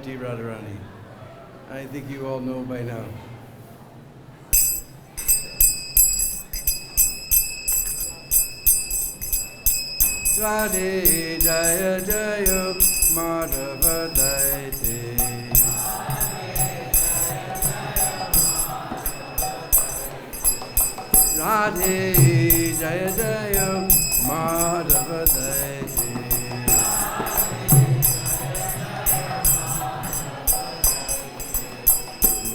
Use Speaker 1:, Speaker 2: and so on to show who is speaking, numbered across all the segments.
Speaker 1: Srimati Radharani. I think you all know by now. Radhe Jaya Jaya Madhava Daite. Radhe Jaya Jaya Madhava Daite.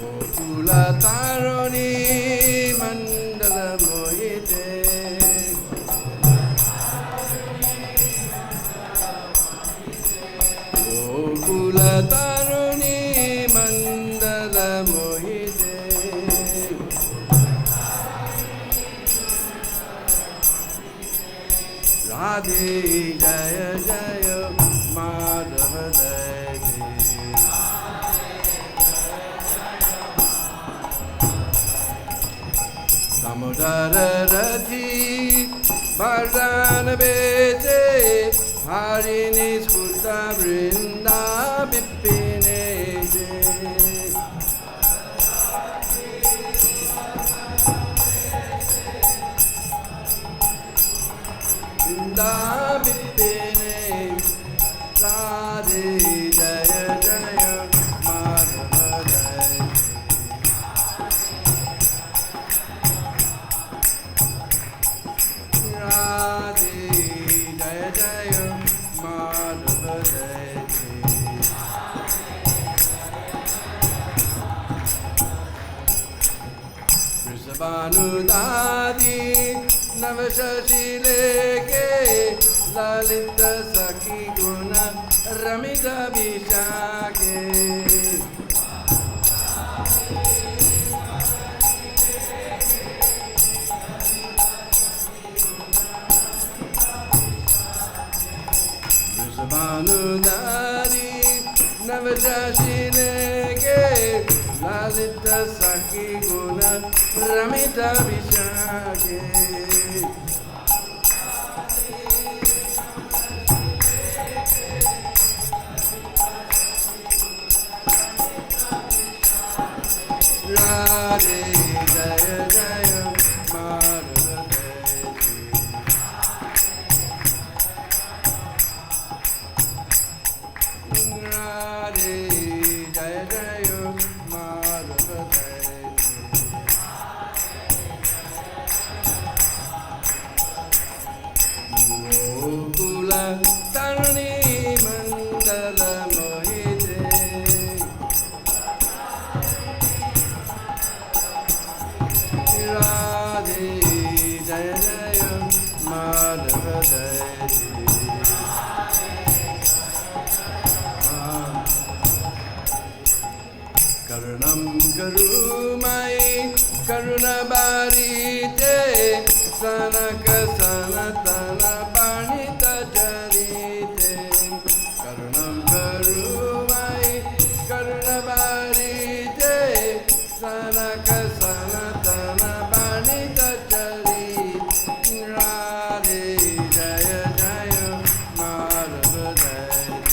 Speaker 1: Gokula Taroni Mandala Mohite. Gokula Taroni Mandala Mohite. Radhe Jaya Jaya Madhava Daite. Damodara Rati Bardana Bete Harini Skuta Vrinda Bipinete. Vrinda Bipine Radhe Jaya Jaya Madhava Daite. Radhe Jaya Jaya Madhava Daite. Vrisabhanudadi Navashashileke Lalita Sakhi Guna Ramita Vishake. Vrisabhanudadi Navashashileke Lalita Sakhi Guna Ramita Vishake. Radhe Jaya Jaya Madhava Daite. Radhe Jaya Jaya Madhava Daite. Gokula Tarani Mandala Mohite. Radhe Jaya Jaya Madhava Daite. Karunam Karumai Karuna Bharite Sanaka Sanatana Banita Charite. Karunam Karumai Karuna Bharite Sanaka Sanatana Banita Charite. Radhe Jaya Jaya Madhava Daite.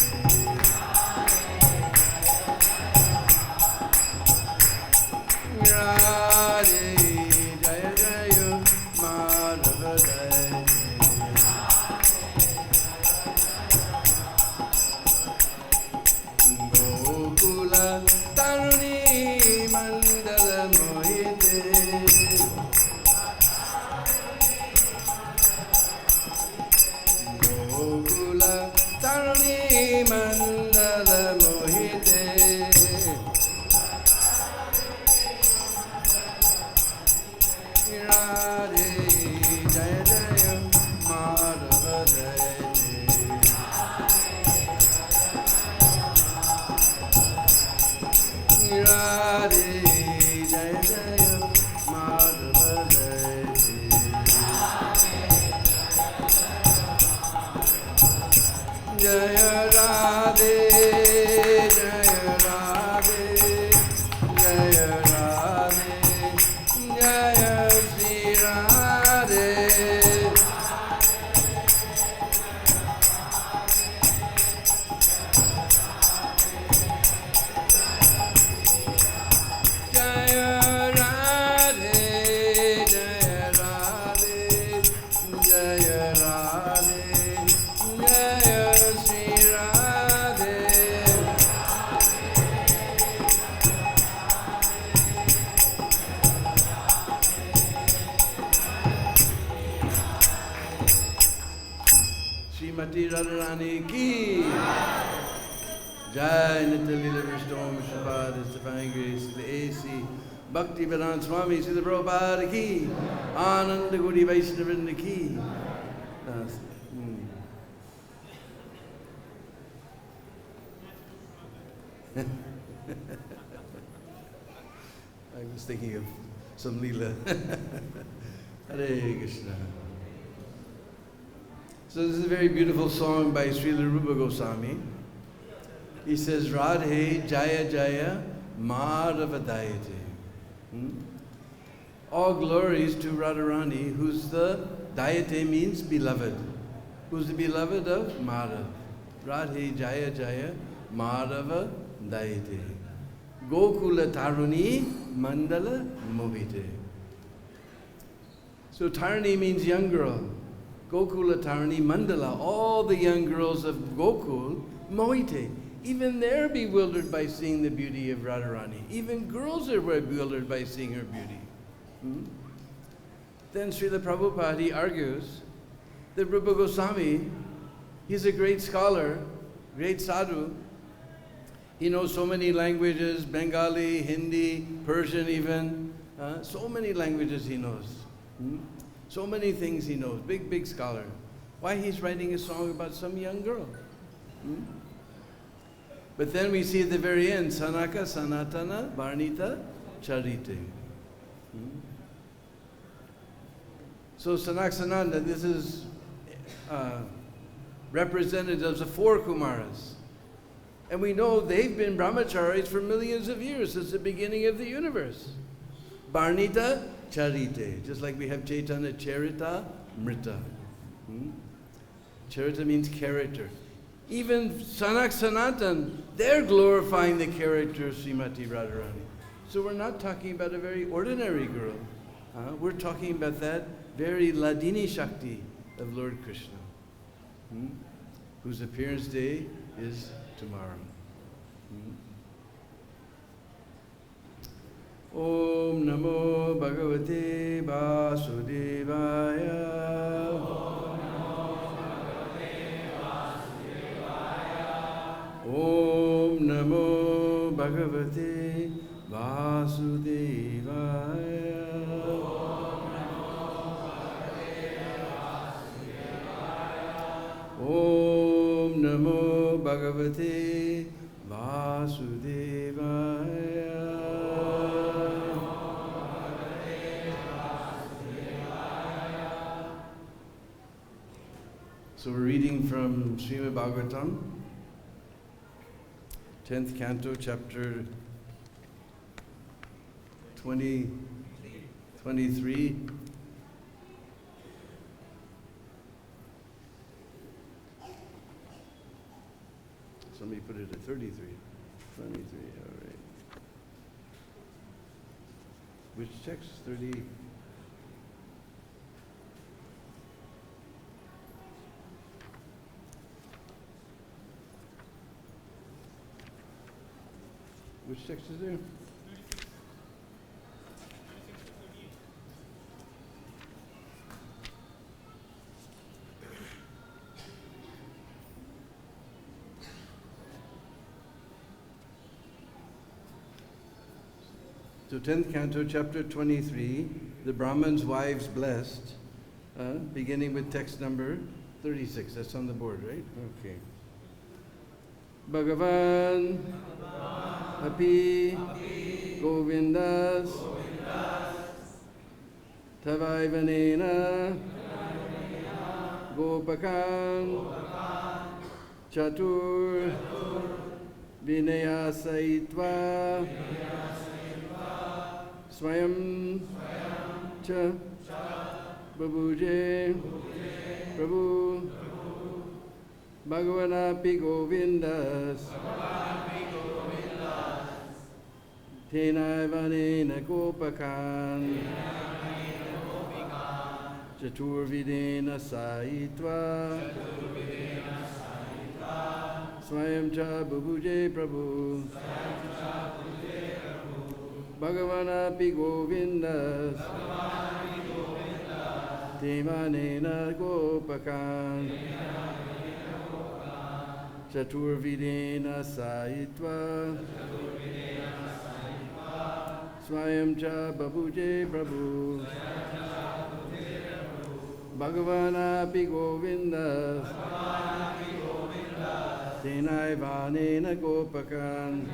Speaker 1: Radhe Jaya Jaya Madhava Daite. Radharani ki. Jai Nitya Leela Vishnu Vishnupada, His Divine Grace, the A.C. Bhakti-Vedanta Swami, Srila Prabhupada ki. Ananda Gaudiya Vaishnavrinda ki. I was thinking of some Leela. Hare Krishna. So this is a very beautiful song by Srila Rupa Goswami. He says, Radhe Jaya Jaya Madhavadayate. All glories to Radharani, who's the Dayate means beloved. Who's the beloved of Madhav. Radhe Jaya Jaya Madhavadayate. Gokula Taruni Mandala Mohite. So Tarani means young girl. Gokula Tarani Mandala, all the young girls of Gokul, Mohite. Even they're bewildered by seeing the beauty of Radharani. Even girls are bewildered by seeing her beauty. Then Srila Prabhupada, he argues that Rupa Goswami, he's a great scholar, great sadhu. He knows so many languages, Bengali, Hindi, Persian even. So many languages he knows. So many things he knows. Big, big scholar. Why he's writing a song about some young girl? But then we see at the very end, Sanaka, Sanatana, Varnita, Charite. So Sanaka, this is representatives of 4 Kumaras. And we know they've been brahmacharis for millions of years, since the beginning of the universe. Varnita, Charite. Just like we have Chaitanya, Charita, Mrita. Charita means character. Even Sanatan, they're glorifying the character of Srimati Radharani. So we're not talking about a very ordinary girl. We're talking about that very Ladini Shakti of Lord Krishna, whose appearance day is tomorrow. Om Namo Bhagavate Vasudevaya. Om Namo Bhagavate Vasudevaya. Om Namo Bhagavate Vasudevaya. So we're reading from Srimad Bhagavatam, 10th canto, chapter 23. Somebody put it at 33. 23, all right. Which text? 30. Which text is there? 36. So 10th canto, chapter 23, the Brahman's wives blessed, beginning with text number 36. That's on the board, right? Okay. bhagavān api govindas tenaivānnena gopakān catur-vidhenāśayitvā svayam cha bubhuje prabhuḥ bhagavān govindas tenaivānnena gopakān catur-vidhenāśayitvā svayaṁ cha bubhuje prabhuḥ bhagavān govindas tenaivānnena gopakān catur-vidhenāśayitvā svayam cha bubhuje prabhuḥ bhagavān api govindas tenaivānnena gopakān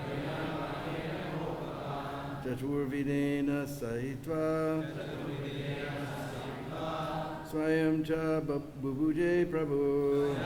Speaker 1: catur-vidhenāśayitvā svayam cha bubhuje prabhuḥ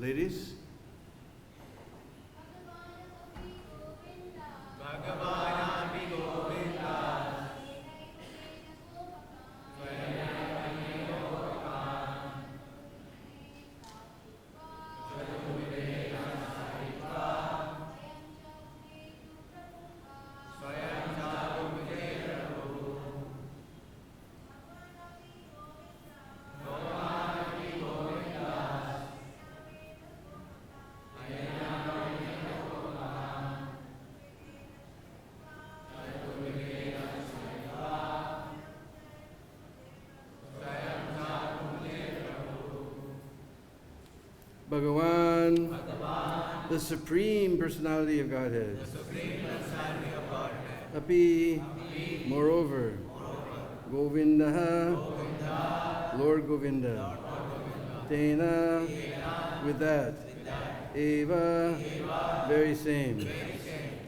Speaker 1: Ladies? Bhagavān, the Supreme Personality of Godhead. Api, moreover, Govinda, Lord Govinda. Tena, with that. Evaṁ, very same.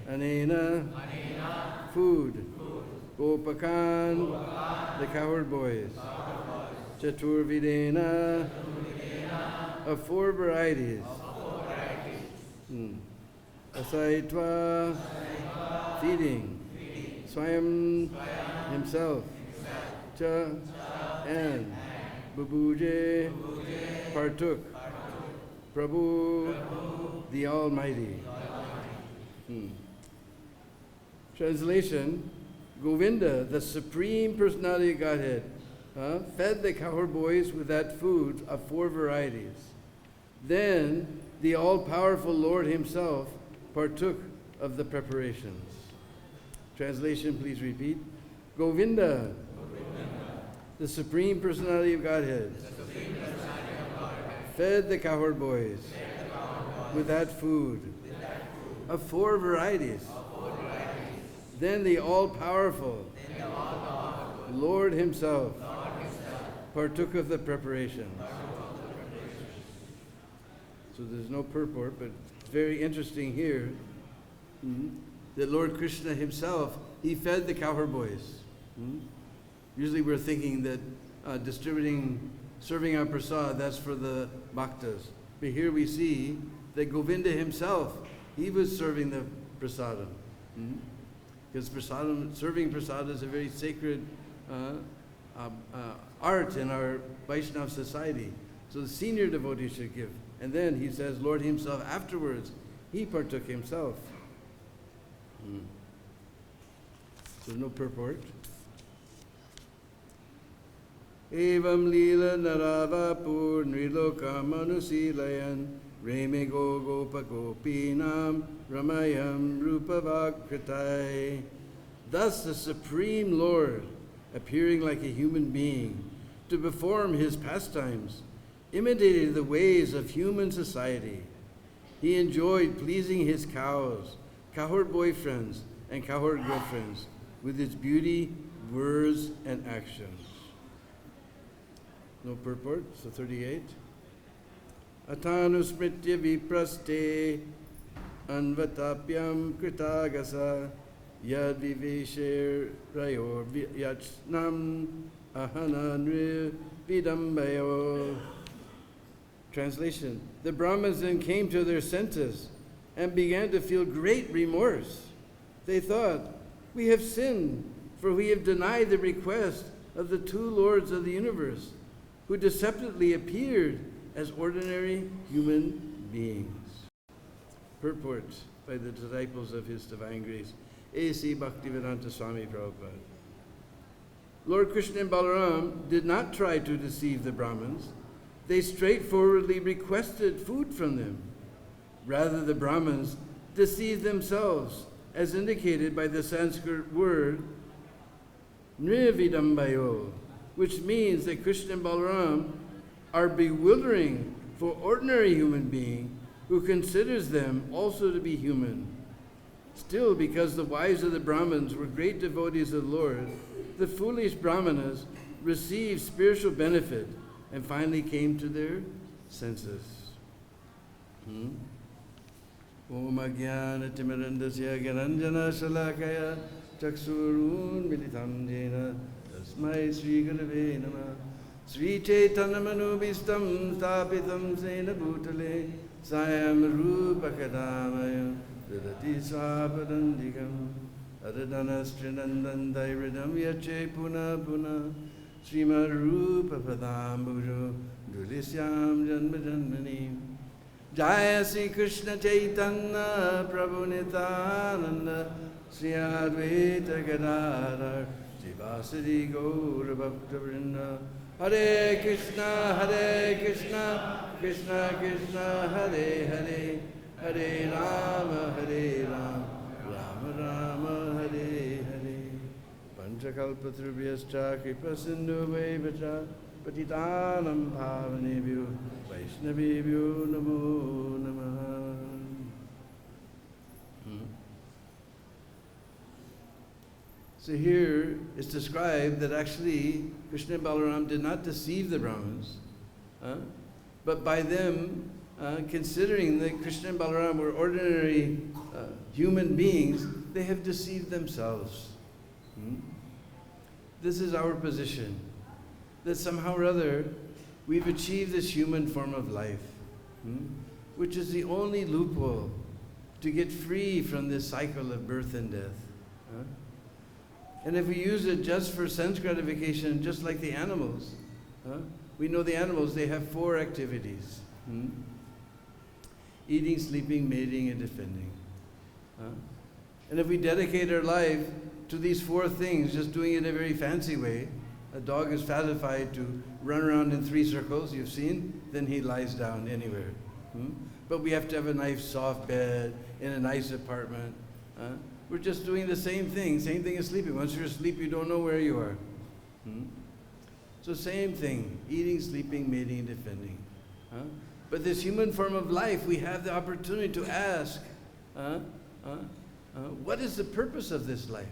Speaker 1: Annena, food. Gopakān, the cowherd boys. Catur-vidhena, of 4 varieties. Aśayitvā, feeding. Svayam, himself. Cha, and. Bubhuje, partook. Prabhuḥ, the Almighty. Translation: Govinda, the Supreme Personality of Godhead, fed the cowherd boys with that food of 4 varieties. Then the all-powerful Lord himself partook of the preparations. Translation, please repeat. Govinda, the Supreme Personality of Godhead, fed the cowherd boys with that food of 4 varieties. Then the all-powerful Lord himself partook of the preparations. So there's no purport, but it's very interesting here that Lord Krishna himself, he fed the cowherd boys. Usually we're thinking that serving our prasad, that's for the bhaktas. But here we see that Govinda himself, he was serving the prasadam. Because serving prasad is a very sacred art in our Vaishnava society. So the senior devotee should give. And then he says, Lord himself afterwards, he partook himself. So no purport. Evaṁ līlā-nara-vapur nr-lokam anuśīlayan reme go-gopa-gopīnāṁ ramayan rūpa-vāk-kṛtaiḥ. Thus the Supreme Lord, appearing like a human being to perform his pastimes, imitated the ways of human society. He enjoyed pleasing his cows, cowherd boyfriends, and cowherd girlfriends with his beauty, words, and actions. No purport, so 38. Atanusmritya vipraste anvatapyam kritagasa yad vivesher rayor yachnam ahananri vidambayo. Translation: the Brahmins then came to their senses and began to feel great remorse. They thought, "We have sinned, for we have denied the request of the two lords of the universe, who deceptively appeared as ordinary human beings." Purport by the disciples of His Divine Grace, A.C. Bhaktivedanta Swami Prabhupada. Lord Krishna and Balaram did not try to deceive the Brahmins. They straightforwardly requested food from them. Rather, the Brahmins deceived themselves, as indicated by the Sanskrit word nr-vidambayo, which means that Krishna and Balaram are bewildering for ordinary human being who considers them also to be human. Still, because the wives of the Brahmins were great devotees of the Lord, the foolish Brahmanas received spiritual benefit and finally came to their senses. Om Ajnana Timirandasya Gyananjana Shalakaya Chaksurun Militam Jena Tasmai Sri Gurave Namah Sri Chaitanya Manubhistam Stapitam Sena Bhutale Svayaṁ rūpa-vāk-kṛtaiḥ Vidati Svapadandikam Adadana Dairidam Yache Puna Puna Srimad Rupa-padam Bhujo Dulisyam Janma Janmani Jaya Sri Krishna Chaitanya Prabhu Nityananda Sri Advaita Gadadhar Srivasadi Gaura Bhakta Vrinda Hare Krishna, Krishna Krishna, Hare Hare, Hare Rama, Rama Rama, Hare Hare. Panchakalpatrubhyascha kripa sindhu vaivata patitanam bhavanebhyo vaishnavebhyo namo namaha. So here it's described that actually Krishna and Balaram did not deceive the Brahmins, but by them considering that Krishna and Balaram were ordinary human beings, they have deceived themselves. This is our position, that somehow or other we've achieved this human form of life, which is the only loophole to get free from this cycle of birth and death. And if we use it just for sense gratification, just like the animals, we know the animals, they have 4 activities. Eating, sleeping, mating, and defending. And if we dedicate our life to these 4 things, just doing it in a very fancy way, a dog is satisfied to run around in 3 circles, you've seen, then he lies down anywhere. But we have to have a nice soft bed in a nice apartment. We're just doing the same thing as sleeping. Once you're asleep, you don't know where you are. So same thing, eating, sleeping, mating, and defending. But this human form of life, we have the opportunity to ask, what is the purpose of this life?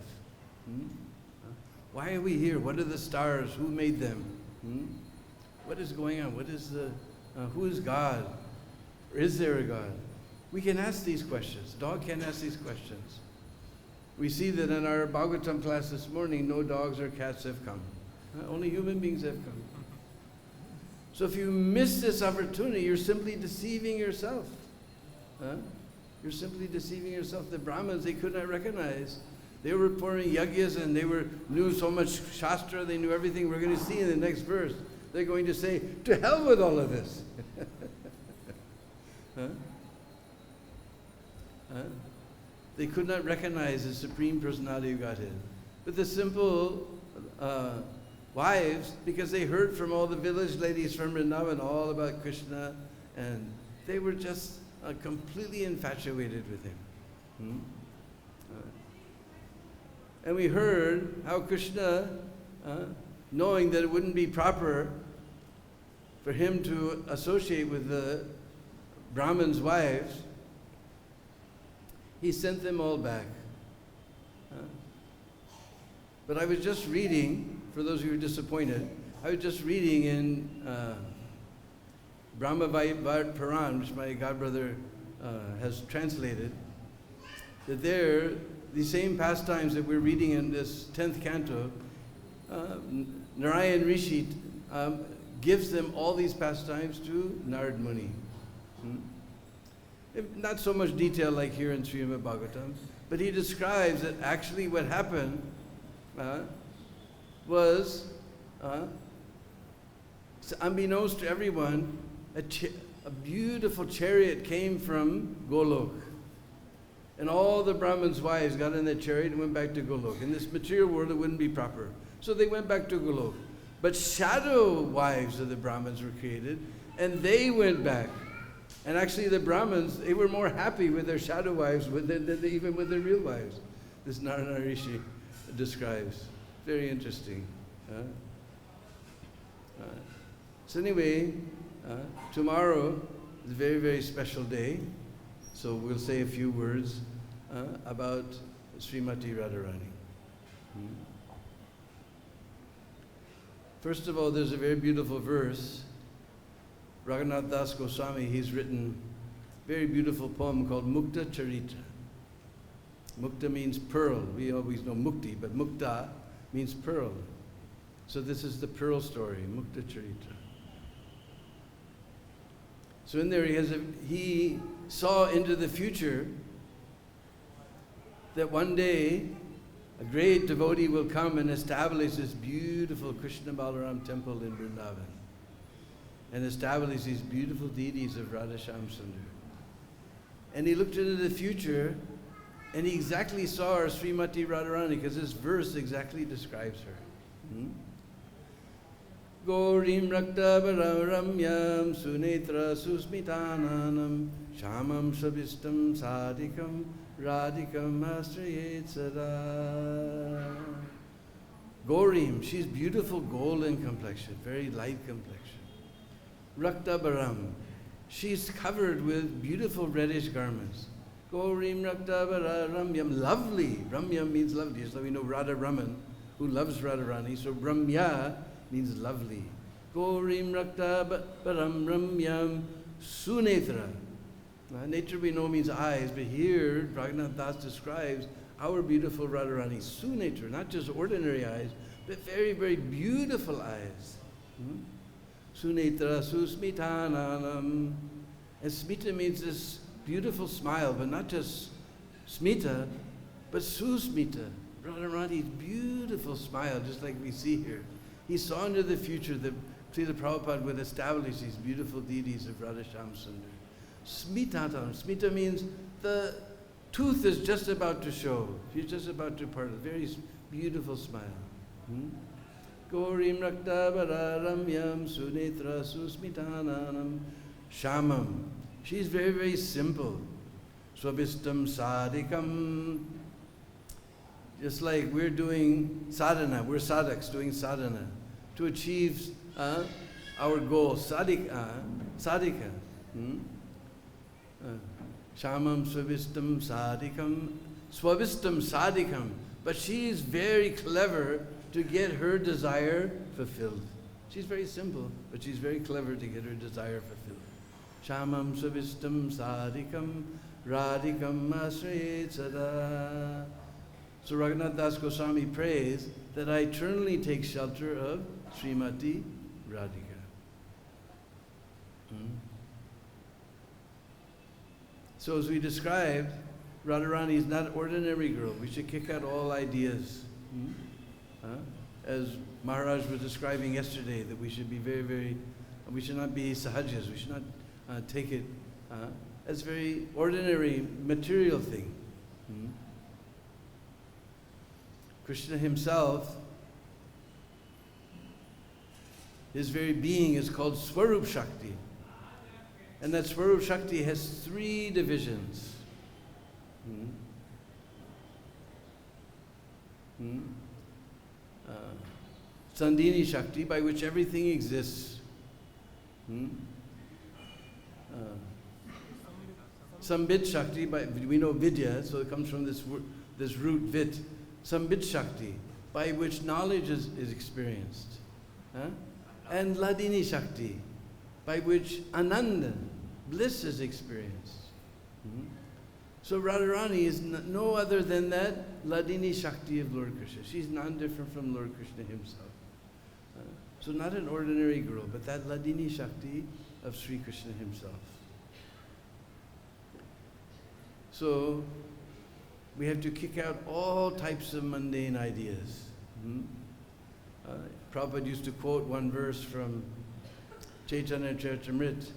Speaker 1: Why are we here? What are the stars? Who made them? What is going on? Who is God? Or is there a God? We can ask these questions. Dog can ask these questions. We see that in our Bhagavatam class this morning, no dogs or cats have come. Only human beings have come. So if you miss this opportunity, you're simply deceiving yourself. You're simply deceiving yourself. The Brahmins, they could not recognize. They were performing yagyas and they knew so much Shastra, they knew everything. We're going to see in the next verse. They're going to say, to hell with all of this. They could not recognize the Supreme Personality of Godhead. But the simple wives, because they heard from all the village ladies from Vrindavan all about Krishna, and they were just completely infatuated with him. And we heard how Krishna, knowing that it wouldn't be proper for him to associate with the Brahmins' wives, he sent them all back. But I was just reading, for those who are disappointed, I was just reading in Brahma-Puran, which my godbrother has translated, that there, the same pastimes that we're reading in this 10th canto, Narayan Rishi gives them all these pastimes to Narad Muni. Not so much detail like here in Srimad Bhagavatam, but he describes that actually what happened was, unbeknownst to everyone, a beautiful chariot came from Golok. And all the Brahmins' wives got in that chariot and went back to Golok. In this material world, it wouldn't be proper. So they went back to Golok. But shadow wives of the Brahmins were created, and they went back. And actually the Brahmins, they were more happy with their shadow wives than even with their real wives. This Narayana Rishi describes. Very interesting. So anyway, tomorrow is a very, very special day. So we'll say a few words about Srimati Radharani. First of all, there's a very beautiful verse. Raghunath Das Goswami, he's written a very beautiful poem called Mukta Charitra. Mukta means pearl. We always know mukti, but mukta means pearl. So this is the pearl story, Mukta Charitra. So in there he saw into the future that one day a great devotee will come and establish this beautiful Krishna Balaram temple in Vrindavan and establish these beautiful deities of Radha Shyam Sundar. And he looked into the future and he exactly saw our Srimati Radharani, because this verse exactly describes her. Gaurim rakta ramyam sunetra susmitananam shamam sabistam sadikam radikam aśayitvā. Gaurim, she's beautiful golden complexion, very light complexion. Rakta baram, she's covered with beautiful reddish garments. Gaurim rakta ramyam, lovely. Ramyam means lovely. So we know Radha Raman, who loves Radharani. So Ramya means lovely. Gaurim rakta param ramyam sunetra. Netra we know means eyes, but here Raghunath Das describes our beautiful Radharani, sunetra, not just ordinary eyes, but very, very beautiful eyes. Sunetra susmitananam. And smita means this beautiful smile, but not just smita, but susmita. Radharani's beautiful smile, just like we see here. He saw into the future that Srila Prabhupada would establish these beautiful deities of Radha Shyam Sundar. Smitatam. Smita means the tooth is just about to show. She's just about to part. A very beautiful smile. Gaurim rakta ramyam sunetra susmitananam shamam. She's very, very simple. Swabhistam sadikam. Just like we're doing sadhana, we're sadhaks doing sadhana to achieve our goal, sadhika. Shamam swabhistam sadikam. But she's very clever to get her desire fulfilled. She's very simple, but she's very clever to get her desire fulfilled. Shamam swabhistam sadikam radikam aśayitvā. So Raghunath Das Goswami prays that I eternally take shelter of Srimati Radhika. So as we described, Radharani is not an ordinary girl. We should kick out all ideas. As Maharaj was describing yesterday, that we should be we should not be sahajas. We should not take it as very ordinary material thing. Krishna himself, his very being is called Swarup Shakti. And that Swarup Shakti has 3 divisions. Sandhini Shakti, by which everything exists. Sambit Shakti, we know Vidya, so it comes from this root Vit. Sambit Shakti, by which knowledge is experienced. And Ladini Shakti, by which Ananda, bliss is experienced. So Radharani is no other than that Ladini Shakti of Lord Krishna. She's non-different from Lord Krishna himself. So not an ordinary girl, but that Ladini Shakti of Sri Krishna himself. So we have to kick out all types of mundane ideas. Prabhupada used to quote one verse from Chaitanya Charitamrita.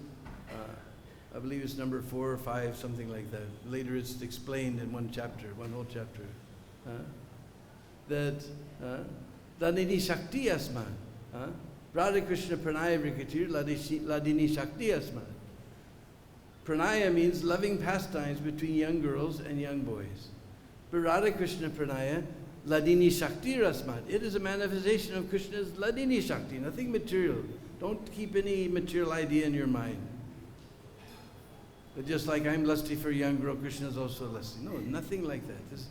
Speaker 1: I believe it's number 4 or 5, something like that. Later it's explained in one chapter, one whole chapter. That Ladini Shakti Asman. Radha Krishna Pranaya Vrikatir Ladini Shakti Asman. Pranaya means loving pastimes between young girls and young boys. But Radha Krishna Pranaya Ladini Shakti Rasmat. It is a manifestation of Krishna's Ladini Shakti, nothing material. Don't keep any material idea in your mind. But just like I'm lusty for a young girl, Krishna is also lusty. No, nothing like that. This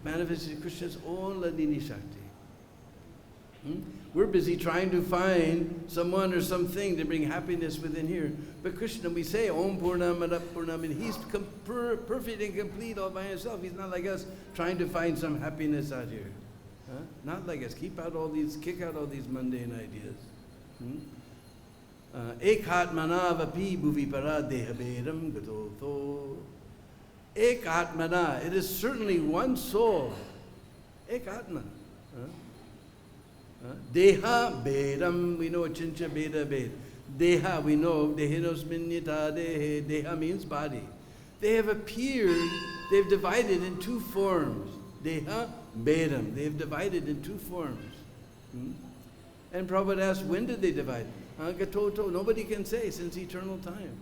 Speaker 1: manifestation Krishna's own Ladini Shakti. We're busy trying to find someone or something to bring happiness within here. But Krishna, we say, Om Purnam Madap Purnam, and He's perfect and complete all by Himself. He's not like us trying to find some happiness out here. Not like us. Kick out all these mundane ideas. Ekatmana vapi bhuvipara dehabedam gato. Ekatmana, it is certainly one soul. Ekatma. Deha bedam, we know chincha beda bed. Deha, we know dehinosminyata dehe. Deha means body. They have appeared, they've divided in 2 forms. Deha bedam, they have divided in 2 forms. And Prabhupada asked, when did they divide? Gatoto, nobody can say, since eternal time.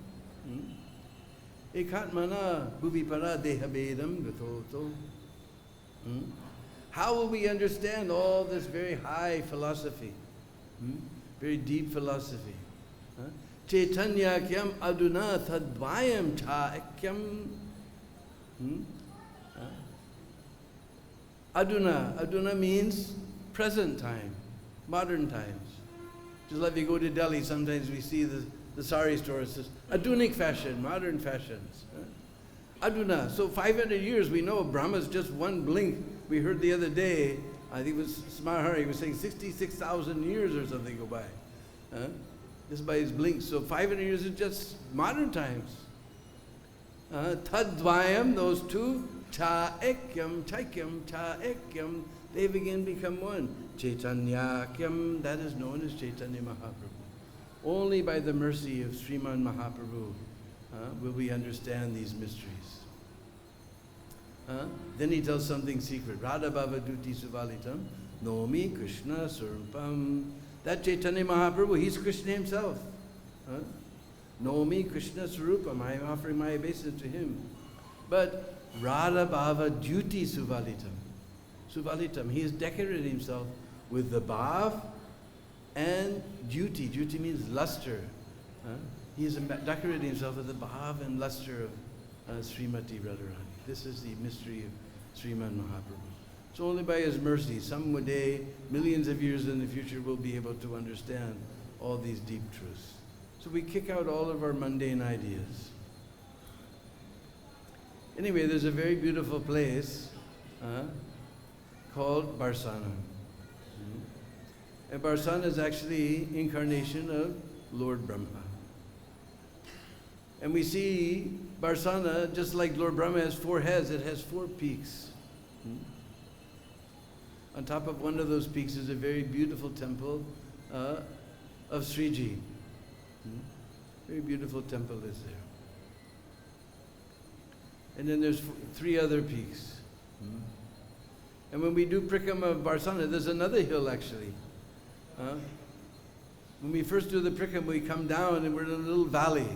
Speaker 1: Ekatmana bhuvipara dehabedam gatoto. How will we understand all this very high philosophy? Very deep philosophy. Chaitanya kyam aduna thadvayam cha ekyam. Aduna means present time, modern times. Just like we go to Delhi, sometimes we see the sari store, it says, Adunic fashion, modern fashions. Aduna, so 500 years we know Brahma's just one blink. We heard the other day, I think it was Smarhari, he was saying 66,000 years or something go by. Just by his blink. So 500 years is just modern times. Tadvayam, those 2, cha ekyam, chaikyam, cha ekyam, they've again become one. Chaitanyakyam, that is known as Chaitanya Mahaprabhu. Only by the mercy of Sriman Mahaprabhu will we understand these mysteries. Then he tells something secret. Radha Bhava Duti Suvalitam, Nomi Krishna Surupam. That Chaitanya Mahaprabhu, he's Krishna himself. Nomi Krishna Surupam, I am offering my obeisance to him. But Radha Bhava Duti Suvalitam. Suvalitam, he has decorated himself with the bhav and duty. Duty means luster. He has decorated himself with the bhav and luster of Srimati Radharani. This is the mystery of Sriman Mahaprabhu. So only by his mercy, some day, millions of years in the future, we'll be able to understand all these deep truths. So we kick out all of our mundane ideas. Anyway, there's a very beautiful place called Barsana. And Barsana is actually incarnation of Lord Brahma. And we see Barsana, just like Lord Brahma has 4 heads, it has 4 peaks. On top of one of those peaks is a very beautiful temple of Sriji. Very beautiful temple is there. And then there's 3 other peaks. And when we do Prikam of Barsana, there's another hill actually. When we first do the Prikam, we come down and we're in a little valley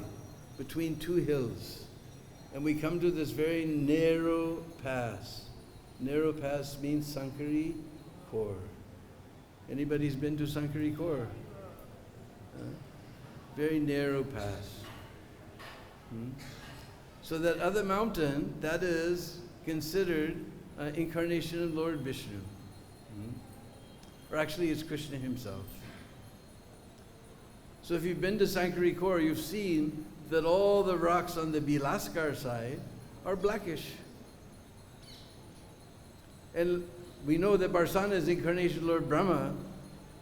Speaker 1: between 2 hills. And we come to this very narrow pass. Narrow pass means Sankari Kor. Anybody's been to Sankari Kor? Very narrow pass. So that other mountain, that is considered incarnation of Lord Vishnu. Or actually it's Krishna himself. So if you've been to Sankari Kor, you've seen that all the rocks on the Bilaskar side are blackish. And we know that Barsana is incarnation of Lord Brahma,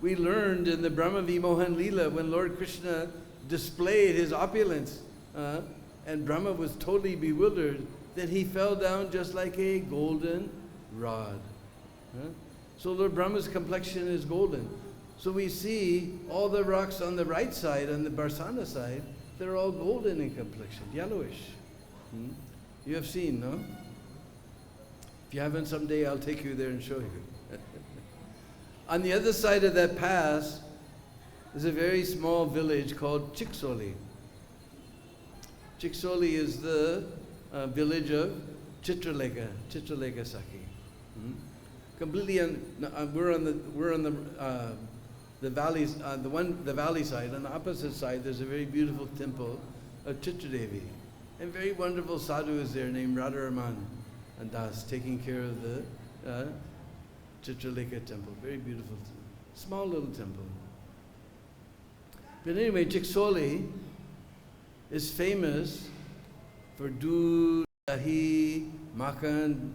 Speaker 1: we learned in the Brahma Vimohan Leela when Lord Krishna displayed his opulence and Brahma was totally bewildered, that he fell down just like a golden rod. So Lord Brahma's complexion is golden. So we see all the rocks on the right side, on the Barsana side, they're all golden in complexion, yellowish. You have seen, no? If you haven't, someday I'll take you there and show you. On the other side of that pass is a very small village called Chiksoli. Chiksoli is the village of Chitraleka Saki. Completely, we're on the valleys, the valley side. On the opposite side, there's a very beautiful temple of Chitradevi, and very wonderful sadhu is there named Radharaman and Das, taking care of the Chitraleka temple. Very beautiful, small little temple. But anyway, Chiksoli is famous for doodh, dahi, makan,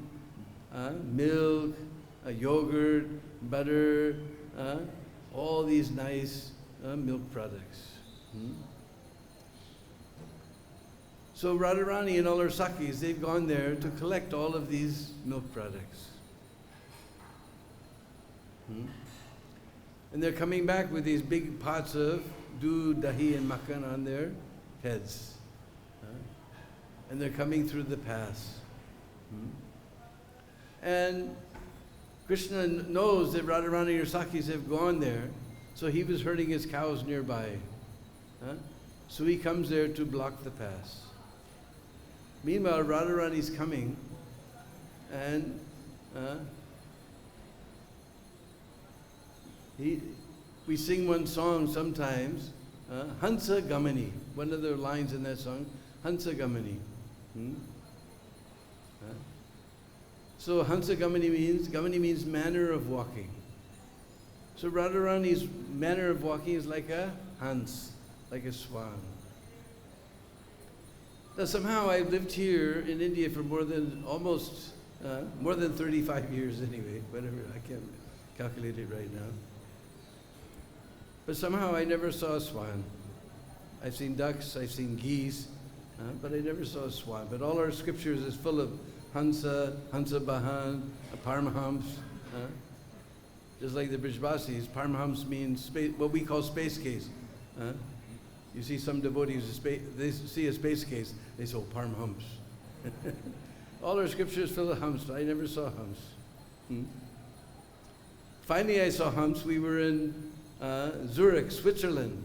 Speaker 1: milk, yogurt, butter, all these nice milk products. So Radharani and all her Sakis, they've gone there to collect all of these milk products. And they're coming back with these big pots of doodh, dahi and makan on their heads. And they're coming through the pass. And Krishna knows that Radharani and her Sakis have gone there, so he was herding his cows nearby. So he comes there to block the pass. Meanwhile, Radharani's coming, and we sing one song sometimes, Hansa Gamani, one of the lines in that song, Hansa Gamani. So Hansa Gamani means manner of walking. So Radharani's manner of walking is like a Hans, like a swan. Now somehow I've lived here in India for more than 35 years anyway, whatever, I can't calculate it right now. But somehow I never saw a swan. I've seen ducks, I've seen geese, but I never saw a swan. But all our scriptures is full of Hansa, Hansa Bahan, Paramahamsa. Just like the Brijvasis, Paramahamsa means what we call space case. You see some devotees, they see a space case, they say, oh, Paramahamsa. All our scriptures full of hams, I never saw hams. Finally I saw hams. We were in Zurich, Switzerland,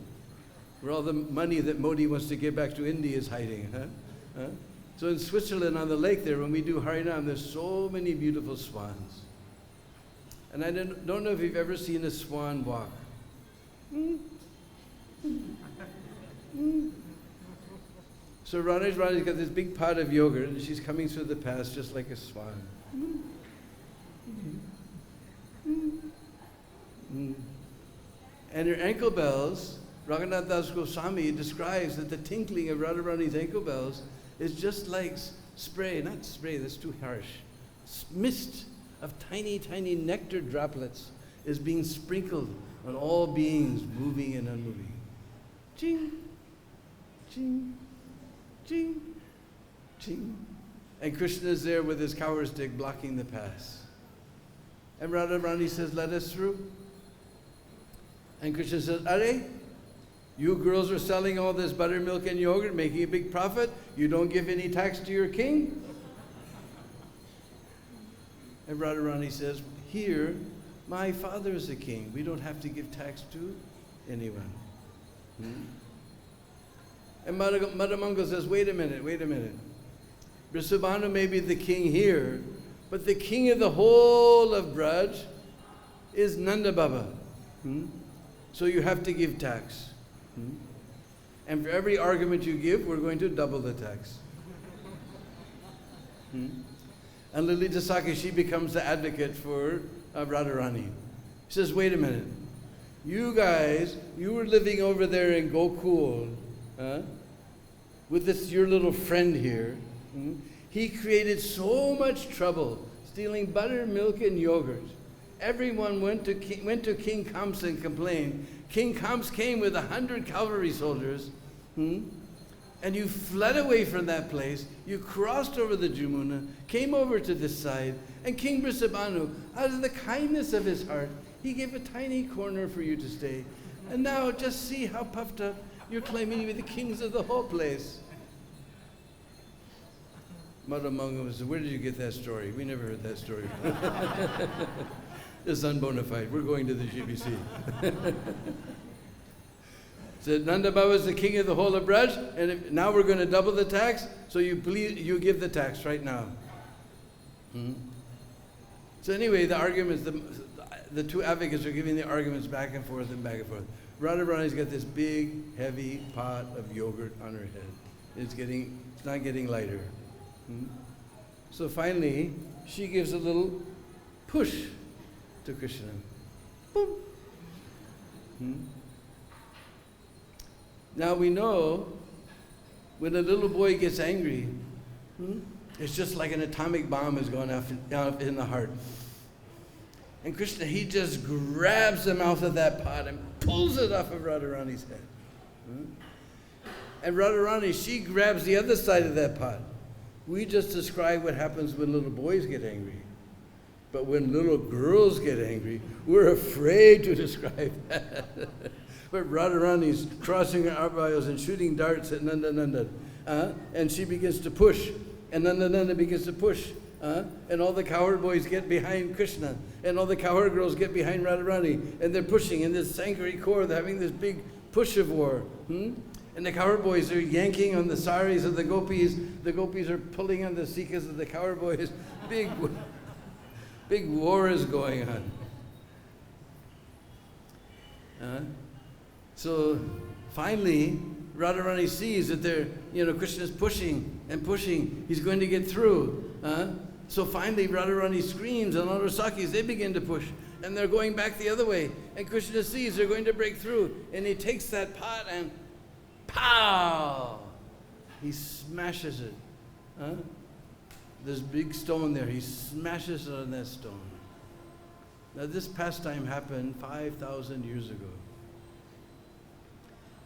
Speaker 1: where all the money that Modi wants to give back to India is hiding. So in Switzerland, on the lake there, when we do Harinam, there's so many beautiful swans. And I don't know if you've ever seen a swan walk. So Rani's got this big pot of yogurt, and she's coming through the pass just like a swan. And her ankle bells, Raghunath Das Goswami describes that the tinkling of Radharani's ankle bells is just like spray, not spray, that's too harsh. Mist of tiny, tiny nectar droplets is being sprinkled on all beings moving and unmoving. Ching, ching, ching, ching. And Krishna is there with his cowherd stick blocking the pass. And Radharani says, let us through. And Krishna says, Are, you girls are selling all this buttermilk and yogurt, making a big profit. You don't give any tax to your king? And Radharani says, here, my father is the king. We don't have to give tax to anyone. And Madhamangal says, wait a minute. Vrishabhanu may be the king here, but the king of the whole of Braj is Nanda Baba. So you have to give tax. And for every argument you give, we're going to double the tax. And Lalita Saki, she becomes the advocate for Radharani. She says, wait a minute. You guys, you were living over there in Gokul with your little friend here. He created so much trouble, stealing butter, milk, and yogurt. everyone went to King Kamsa and complained. King Kamsa came with 100 cavalry soldiers, and you fled away from that place. You crossed over the Jamuna, came over to this side, and King Vrindavan, out of the kindness of his heart, he gave a tiny corner for you to stay. And now just see how puffed up you're claiming to be the kings of the whole place. Mother Mungo said, where did you get that story? We never heard that story. It's unbonafide. We're going to the GBC. Said, Nanda Baba is the king of the whole of Braj, and now we're going to double the tax, so you give the tax right now. So anyway, the arguments, the two advocates are giving the arguments back and forth and back and forth. Radharani's got this big, heavy pot of yogurt on her head. It's not getting lighter. So finally, she gives a little push to Krishna. Boom. Now we know when a little boy gets angry, it's just like an atomic bomb is going off in the heart. And Krishna, he just grabs the mouth of that pot and pulls it off of Radharani's head. And Radharani, she grabs the other side of that pot. We just described what happens when little boys get angry. But when little girls get angry, we're afraid to describe that. But Radharani's crossing her eyebrows and shooting darts at Nanda. And she begins to push. And Nanda begins to push. And all the cowherd boys get behind Krishna. And all the cowherd girls get behind Radharani. And they're pushing. In this Sankari Corps, they're having this big push of war. And the cowherd boys are yanking on the saris of the gopis. The gopis are pulling on the sikas of the cowherd boys. Big war is going on. So finally, Radharani sees that Krishna's pushing and pushing. He's going to get through. So finally, Radharani screams, and all her sakis, they begin to push. And they're going back the other way. And Krishna sees they're going to break through. And he takes that pot and pow! He smashes it. There's a big stone there. He smashes it on that stone. Now this pastime happened 5,000 years ago.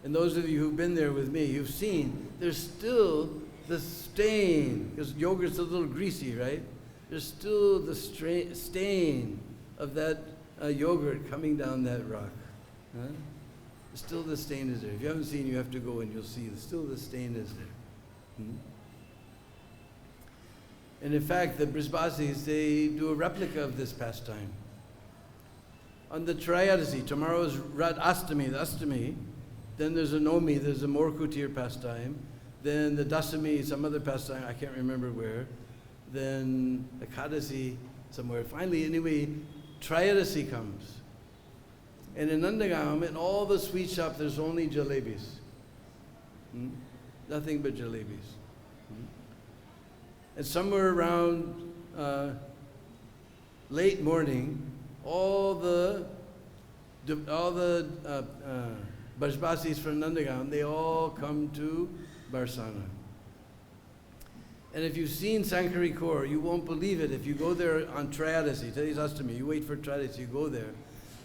Speaker 1: And those of you who've been there with me, you've seen there's still the stain, because yogurt's a little greasy, right? There's still the stain of that yogurt coming down that rock. Still the stain is there. If you haven't seen, you have to go and you'll see. Still the stain is there. And in fact, the Brisbasis, they do a replica of this pastime. On the Trayadasi, tomorrow is Rad Astami, the Astami. Then there's a Nomi, there's a more Kutir pastime. Then the Dasami, some other pastime, I can't remember where. Then Ekadasi, somewhere. Finally, anyway, Trayadasi comes. And in Nandagam, in all the sweet shops, there's only jalebis. Nothing but jalebis. And somewhere around late morning, all the Bajbasis from Nandagam, they all come to Barsana. And if you've seen Sankari Corps, you won't believe it. If you go there on Trayadasi, today's Astami, you wait for Trayadasi, you go there.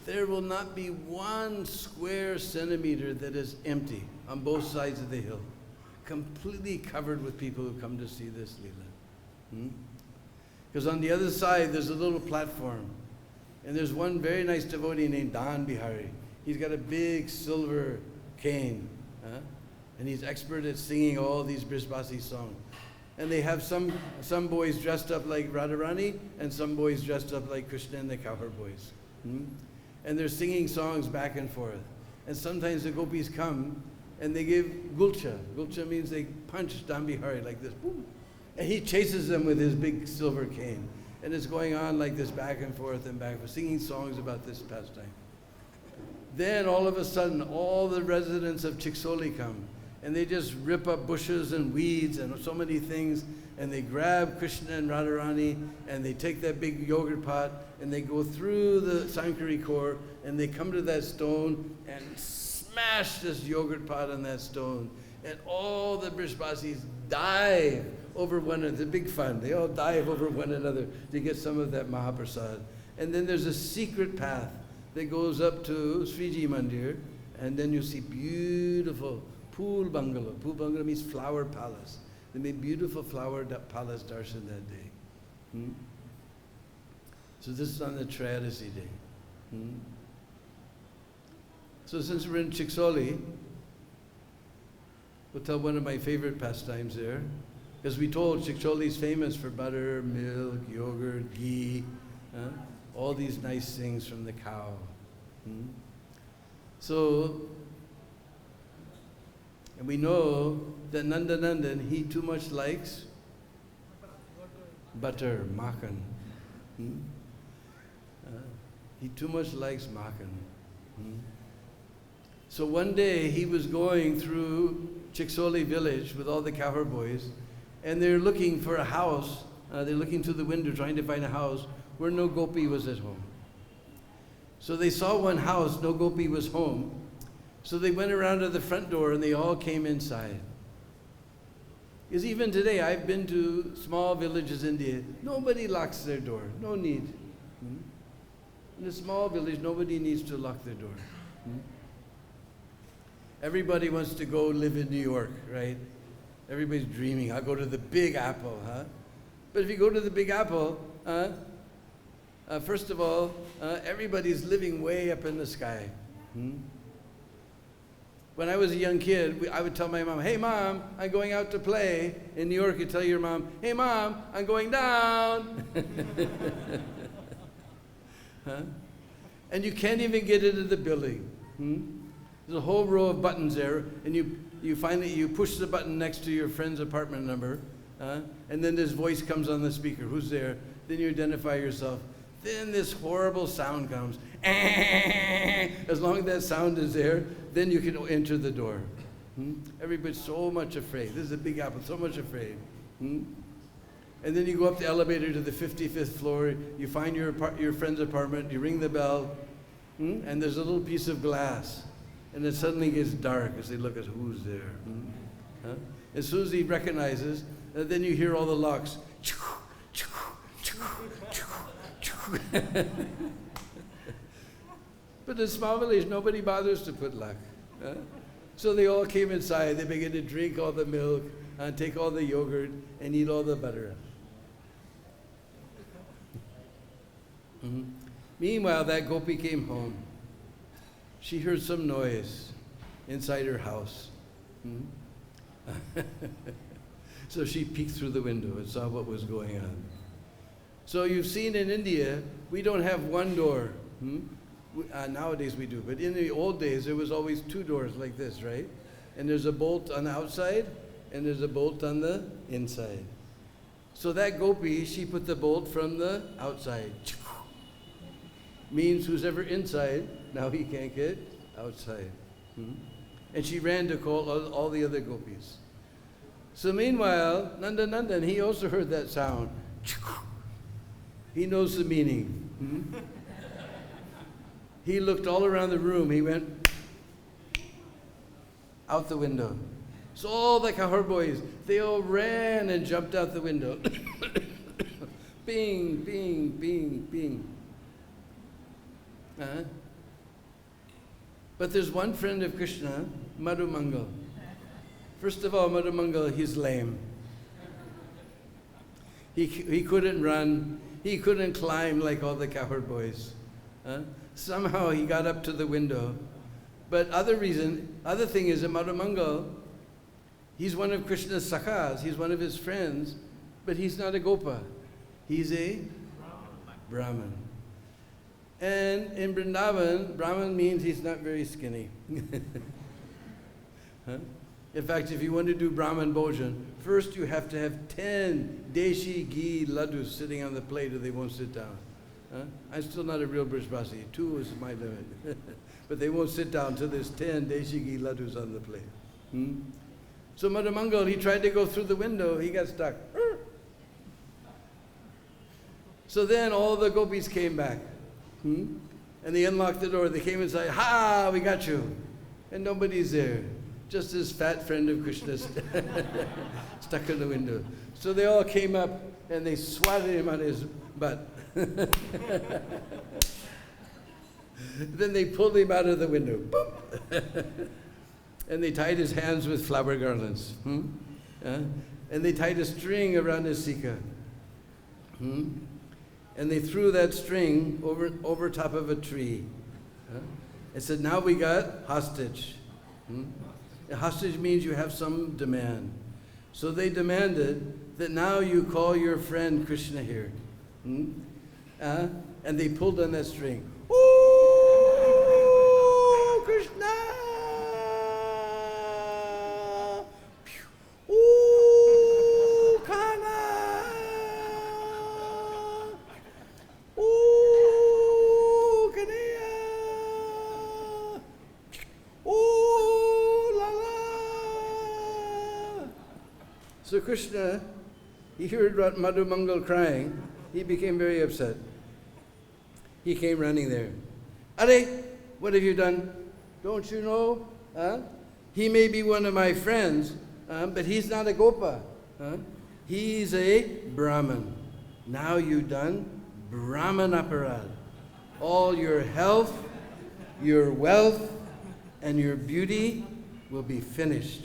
Speaker 1: There will not be 1 square centimeter that is empty on both sides of the hill. Completely covered with people who come to see this Leela. Because on the other side, there's a little platform. And there's one very nice devotee named Dan Bihari. He's got a big silver cane. And he's expert at singing all these Brisbasi songs. And they have some boys dressed up like Radharani and some boys dressed up like Krishna and the cowherd boys. And they're singing songs back and forth. And sometimes the gopis come and they give gulcha. Gulcha means they punch Dan Bihari like this. Boom. And he chases them with his big silver cane. And it's going on like this back and forth, singing songs about this pastime. Then all of a sudden, all the residents of Chiksoli come. And they just rip up bushes and weeds and so many things. And they grab Krishna and Radharani and they take that big yogurt pot and they go through the Sankari Corps and they come to that stone and smash this yogurt pot on that stone. And all the Brisbasis dive over one another. It's a big fun. They all dive over one another to get some of that Mahaprasad. And then there's a secret path that goes up to Sriji Mandir, and then you see beautiful pool bungalow. Pool bungalow means flower palace. They made beautiful flower palace darshan that day. So this is on the Trayodasi day. So since we're in Chiksoli, we'll tell one of my favorite pastimes there. Because we told Chiksoli is famous for butter, milk, yogurt, ghee, all these nice things from the cow. So, and we know that Nandanandan, he too much likes butter, makhan. He too much likes makhan. So one day he was going through Chiksoli village with all the cowherd boys, and they're looking for a house. They're looking through the window trying to find a house where no gopi was at home. So they saw one house, no gopi was home. So they went around to the front door and they all came inside. Because even today, I've been to small villages in India, nobody locks their door, no need. In a small village, nobody needs to lock their door. Everybody wants to go live in New York, right? Everybody's dreaming, I'll go to the Big Apple, But if you go to the Big Apple, first of all, everybody's living way up in the sky. When I was a young kid, I would tell my mom, hey mom, I'm going out to play. In New York, you tell your mom, hey mom, I'm going down. And you can't even get into the building. There's a whole row of buttons there, and you find that you push the button next to your friend's apartment number, and then this voice comes on the speaker, who's there? Then you identify yourself. Then this horrible sound comes. As long as that sound is there, then you can enter the door. Everybody's so much afraid. This is a Big Apple, so much afraid. And then you go up the elevator to the 55th floor, you find your friend's apartment, you ring the bell, and there's a little piece of glass. And it suddenly gets dark as they look at who's there. As soon as he recognizes, then you hear all the locks. But in small village, nobody bothers to put lock. So they all came inside. They began to drink all the milk, take all the yogurt, and eat all the butter. Meanwhile, that gopi came home. She heard some noise inside her house. So she peeked through the window and saw what was going on. So you've seen in India, we don't have one door. Nowadays we do, but in the old days there was always two doors like this, right? And there's a bolt on the outside and there's a bolt on the inside. So that gopi, she put the bolt from the outside. Means who's ever inside, now he can't get outside. And she ran to call all the other gopis. So meanwhile, Nandanandan, he also heard that sound. He knows the meaning. He looked all around the room. He went out the window. So all the cowherd boys, they all ran and jumped out the window. Bing, bing, bing, bing. But there's one friend of Krishna, Madhumangal. First of all, Madhumangal, he's lame. He couldn't run. He couldn't climb like all the cowherd boys. Somehow he got up to the window. But other thing is that Madhumangal, he's one of Krishna's sakhas. He's one of his friends, but he's not a gopa. He's a Brahman. And in Vrindavan, Brahman means he's not very skinny. In fact, if you want to do Brahman bhojan, first you have to have 10 deshi ghee laddus sitting on the plate or they won't sit down. I'm still not a real Brishbasi. 2 is my limit. But they won't sit down until there's 10 deshi ghee laddus on the plate. So Madhumangal, he tried to go through the window. He got stuck. So then all the gopis came back. And they unlocked the door. They came inside. Ha! We got you. And nobody's there. Just this fat friend of Krishna's stuck in the window. So they all came up and they swatted him on his butt. Then they pulled him out of the window. Boop. And they tied his hands with flower garlands. And they tied a string around his sika. And they threw that string over top of a tree. And said, now we got hostage. A hostage means you have some demand. So they demanded that now you call your friend Krishna here. And they pulled on that string. Ooh, Krishna! Ooh, Kana! Ooh, Kanaya! Ooh, Lala! So Krishna, he heard Madhu Mangal crying. He became very upset. He came running there. Are, what have you done? Don't you know? He may be one of my friends, but he's not a gopa. He's a Brahman. Now you've done Brahman aparad. All your health, your wealth, and your beauty will be finished.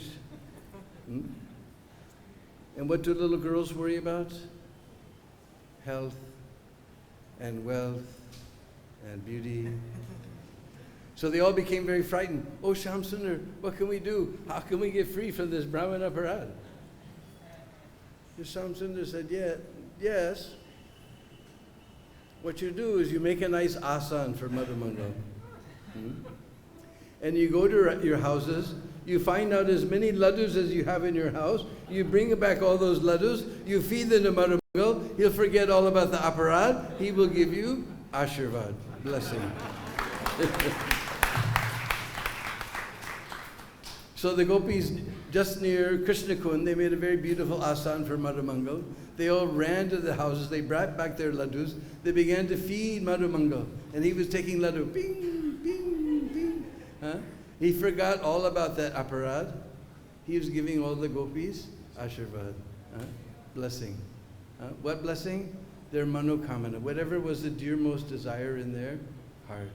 Speaker 1: And what do little girls worry about? Health and wealth and beauty. So they all became very frightened. Oh, Shyam Sundar, what can we do? How can we get free from this Brahman aparad? Shyam Sundar said, yes. What you do is you make a nice asan for Madhu Mangal. And you go to your houses, you find out as many laddus as you have in your house, you bring back all those laddus, you feed them to Madhu Mangal, he'll forget all about the aparad, he will give you ashirvad, blessing. So the gopis just near Krishna Kund, they made a very beautiful asan for Madhu Mangal. They all ran to the houses, they brought back their laddus, they began to feed Madhu Mangal. And he was taking laddu, bing, bing, bing. He forgot all about that aparad. He was giving all the gopis ashirvad, blessing. What blessing? Their manokamana, whatever was the dearmost desire in their heart.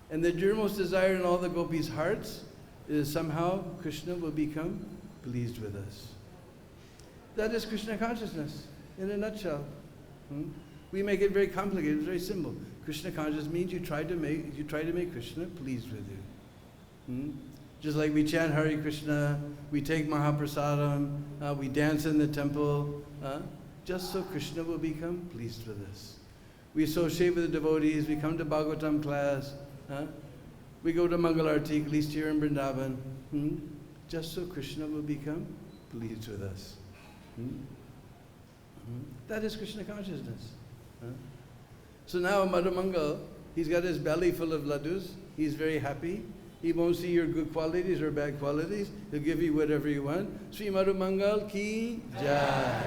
Speaker 1: And the dearmost desire in all the gopis' hearts is somehow Krishna will become pleased with us. That is Krishna consciousness in a nutshell. We make it very complicated, it's very simple. Krishna consciousness means you try to make Krishna pleased with you. Just like we chant Hare Krishna, we take Mahaprasadam, we dance in the temple, just so Krishna will become pleased with us. We associate with the devotees, we come to Bhagavatam class, we go to Mangalarti, at least here in Vrindavan, just so Krishna will become pleased with us. That is Krishna consciousness. So now Madhu Mangal, he's got his belly full of laddus, he's very happy. He won't see your good qualities or bad qualities. He'll give you whatever you want. Sri Madhu Mangal ki jai.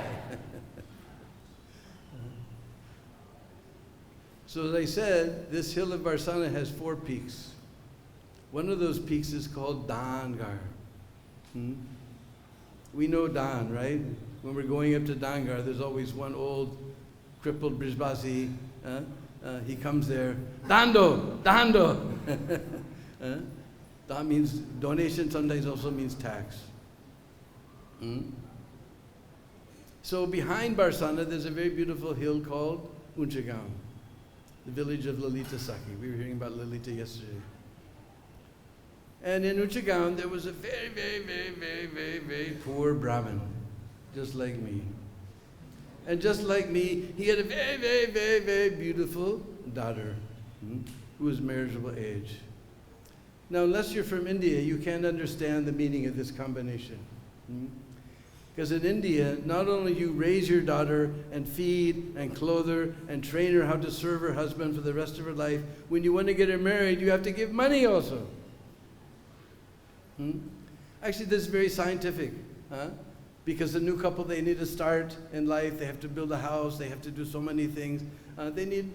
Speaker 1: So as I said, this hill of Varsana has 4 peaks. One of those peaks is called Dangar. We know Dan, right? When we're going up to Dangar, there's always one old crippled Brijbasi. He comes there, Dando, Dando. That means donation, sometimes also means tax. So behind Barsana, there's a very beautiful hill called Unchagaon, the village of Lalita Saki. We were hearing about Lalita yesterday. And in Unchagaon, there was a very, very, very, very, very, very poor Brahmin, just like me. And just like me, he had a very, very, very, very beautiful daughter who was marriageable age. Now, unless you're from India, you can't understand the meaning of this combination. Because in India, not only you raise your daughter and feed and clothe her and train her how to serve her husband for the rest of her life, when you want to get her married, you have to give money also. Actually, this is very scientific. Because the new couple, they need to start in life, they have to build a house, they have to do so many things. They need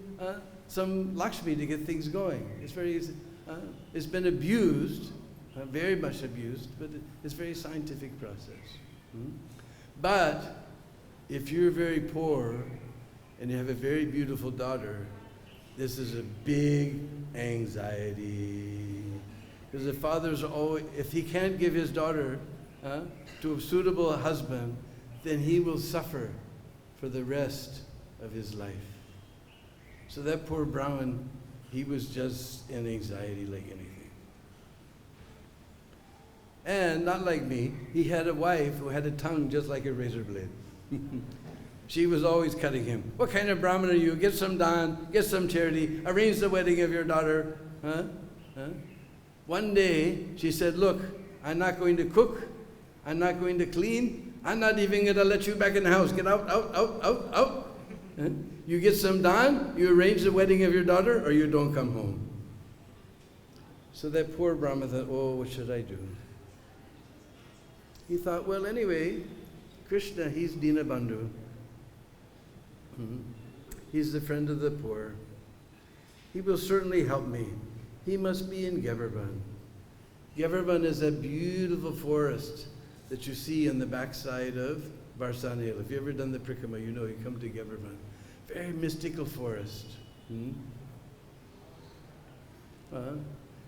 Speaker 1: some Lakshmi to get things going. It's been abused, very much abused, but it's a very scientific process. But if you're very poor and you have a very beautiful daughter, this is a big anxiety. Because the father's always, if he can't give his daughter to a suitable husband, then he will suffer for the rest of his life. So that poor Brahmin, he was just in anxiety like anything. And not like me, he had a wife who had a tongue just like a razor blade. She was always cutting him. What kind of Brahmin are you? Get some dhan, get some charity, arrange the wedding of your daughter. One day, she said, look, I'm not going to cook, I'm not going to clean, I'm not even going to let you back in the house. Get out, out, out, out, out. You get some dhan, you arrange the wedding of your daughter, or you don't come home. So that poor Brahmin thought, oh, what should I do? He thought, well, anyway, Krishna, he's Deenabandhu. He's the friend of the poor. He will certainly help me. He must be in Vrindavan. Vrindavan is a beautiful forest that you see on the backside of Varsanil. If you've ever done the Prikrama, you know you come to Vrindavan. Very mystical forest.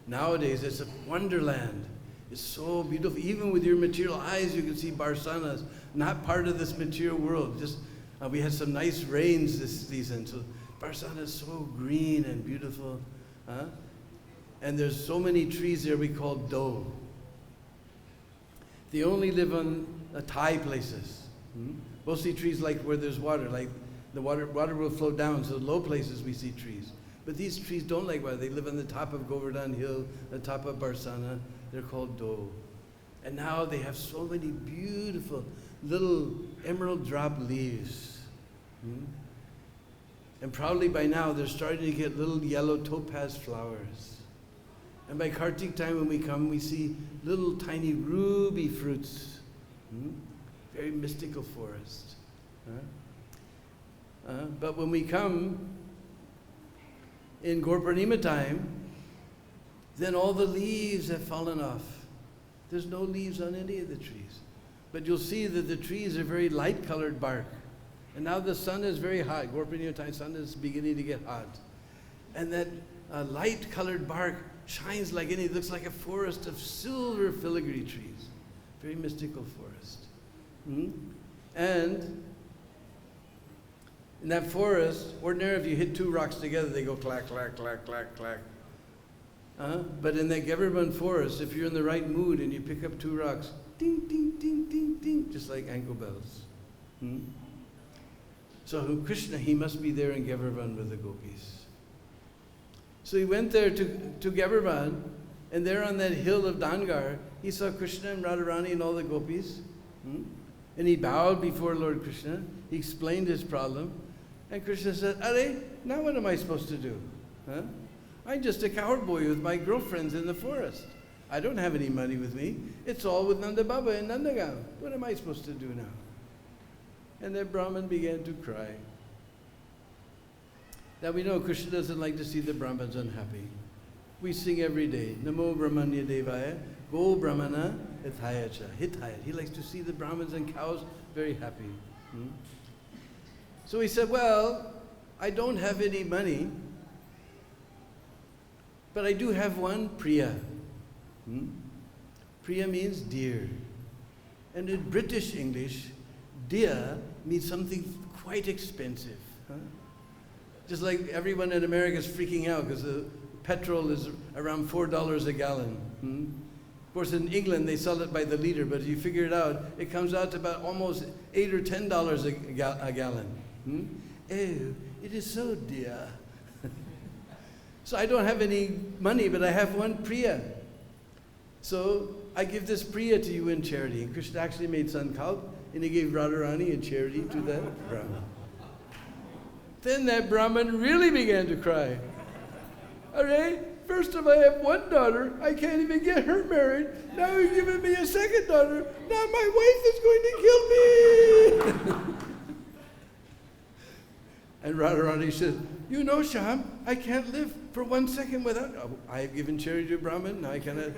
Speaker 1: Nowadays, it's a wonderland. It's so beautiful. Even with your material eyes, you can see Barsanas, not part of this material world. Just we had some nice rains this season, so Barsana is so green and beautiful. And there's so many trees there we call do. They only live on Thai places. Mostly trees like where there's water, like the water will flow down, so low places we see trees. But these trees don't like water. They live on the top of Govardhan Hill, the top of Barsana. They're called do. And now they have so many beautiful little emerald drop leaves. And probably by now they're starting to get little yellow topaz flowers. And by Kartik time when we come, we see little tiny ruby fruits. Very mystical forest. But when we come in Gaur-Purnima time, then all the leaves have fallen off. There's no leaves on any of the trees. But you'll see that the trees are very light-colored bark. And now the sun is very hot. Gaur-Purnima time, sun is beginning to get hot. And that light-colored bark shines like it looks like a forest of silver filigree trees. Very mystical forest. And in that forest, ordinarily if you hit two rocks together, they go clack, clack, clack, clack, clack. But in that Vrindavan forest, if you're in the right mood and you pick up two rocks, ding, ding, ding, ding, ding, just like ankle bells. So Krishna, he must be there in Vrindavan with the gopis. So he went there to Vrindavan, and there on that hill of Dangar, he saw Krishna and Radharani and all the gopis. And he bowed before Lord Krishna. He explained his problem. And Krishna said, Are, now what am I supposed to do? I'm just a cowherd boy with my girlfriends in the forest. I don't have any money with me. It's all with Nanda Baba and Nandagam. What am I supposed to do now? And that Brahmin began to cry. Now we know Krishna doesn't like to see the Brahmins unhappy. We sing every day, Namo Brahmanya Devaya, Go Brahmana Hitaya. He likes to see the Brahmins and cows very happy. So he said, well, I don't have any money, but I do have one Priya. Priya means dear. And in British English, dear means something quite expensive. Just like everyone in America is freaking out because the petrol is around $4 a gallon. Of course, in England, they sell it by the liter, but if you figure it out, it comes out to about almost $8 or $10 a gallon. Oh, it is so dear. So I don't have any money, but I have one Priya. So I give this Priya to you in charity. And Krishna actually made sankalp, and he gave Radharani in charity to that Brahman. Then that Brahman really began to cry. Array, first of all, I have one daughter. I can't even get her married. Now you're giving me a second daughter. Now my wife is going to kill me. And Radharani said, you know, Shyam, I can't live for 1 second without, I've given charity to Brahman, now I cannot.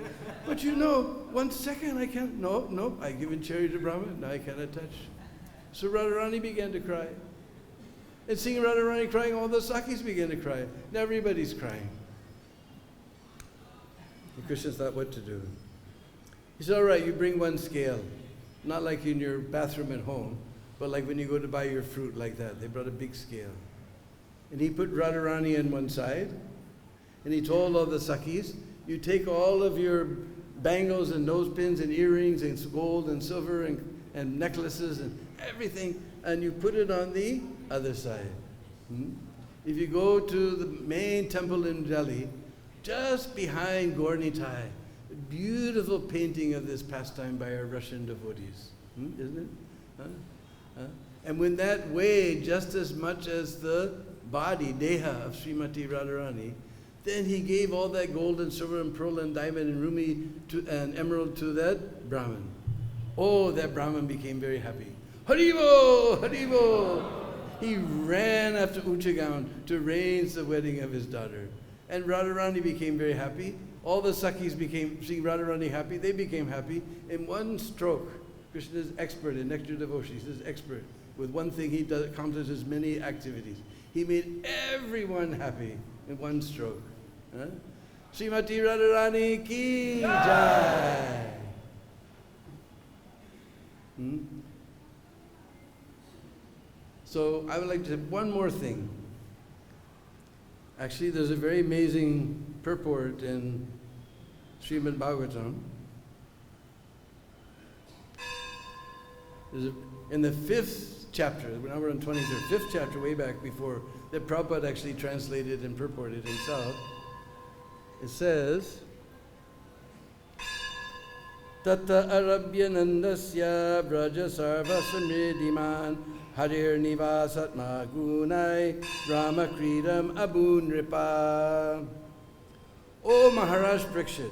Speaker 1: But you know, 1 second I can't, no, I've given charity to Brahman, now I cannot touch. So Radharani began to cry. And seeing Radharani crying, all the Sakis began to cry. Now everybody's crying. And Krishna thought what to do. He said, all right, you bring one scale. Not like in your bathroom at home, but like when you go to buy your fruit like that. They brought a big scale. And he put Radharani on one side, and he told all the Sakis, you take all of your bangles and nose pins and earrings and gold and silver and necklaces and everything, and you put it on the other side. If you go to the main temple in Delhi, just behind Gornitai, a beautiful painting of this pastime by our Russian devotees, isn't it? And when that weighed just as much as the body, deha, of Srimati Radharani, then he gave all that gold and silver and pearl and diamond and ruby and emerald to that Brahmin. Oh, that Brahmin became very happy. Haribo! Haribo! He ran after Uchagan to arrange the wedding of his daughter. And Radharani became very happy. All the Sakis became, seeing Radharani happy, they became happy. In one stroke, Krishna is expert in nectar devotion. He's expert. With one thing, he accomplishes many activities. He made everyone happy in one stroke. Srimati Radharani ki jai. So I would like to say one more thing. Actually, there's a very amazing purport in Srimad Bhagavatam. In the 5th chapter, now we're on 23rd, 5th chapter, way back before, that Prabhupada actually translated and purported himself. It says, Tata arabhya nandasya braja sarva samriddhiman harir nivasatma gunai rama kridam abun ripa. O Maharaj Parikshit,